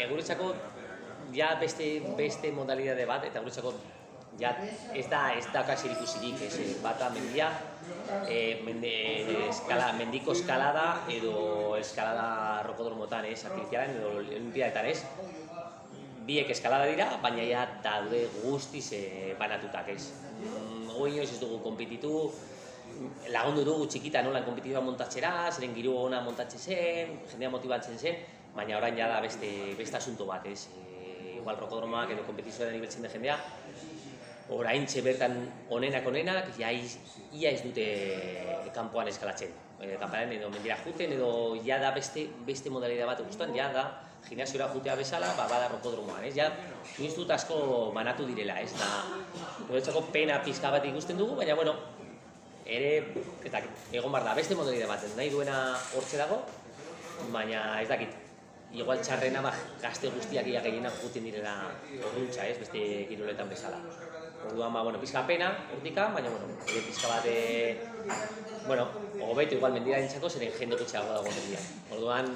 guretzako ja beste modalidade bat, eta guretzako ja ez da zerikusirik, bata mendia, mendiko eskalada edo eskalada rokodromotan, artifizialan edo olimpiadetan, biek eskalada dira, baina ja daude guztiz banatutak, Gu inoiz ez dugu konpetitu, lagundu dugu txikita nolan konpetitiba montatxera, zeren giro ona montatxe zen, jendea motibatzen zen, baina orain ja da beste asunto bat, igual rokodromoak edo kompetizioaren ibeltzen de jendea, orain bertan onenak, ia ez dute kanpoan eskalatzen. Kanparen edo mendira juten edo ja da beste modalidade bat guztuan, ja da gimnasiora jutea bezala, bada rokodromoan, ja nik dut asko banatu direla, eta guretzako pena pizka bat ikusten dugu, baina bueno, eta egon behar da, beste modalidade bat, nahi duena hortze dago, baina ez dakit, igual txarrena gazte guztiak ia gehienak juten direla horruntza, beste kiroletan bezala. Orduan, pizka pena, hortika, baina, pizka bat, hobeto igual mendira dintzako, zeren jende gutxeago dago mendia. Orduan,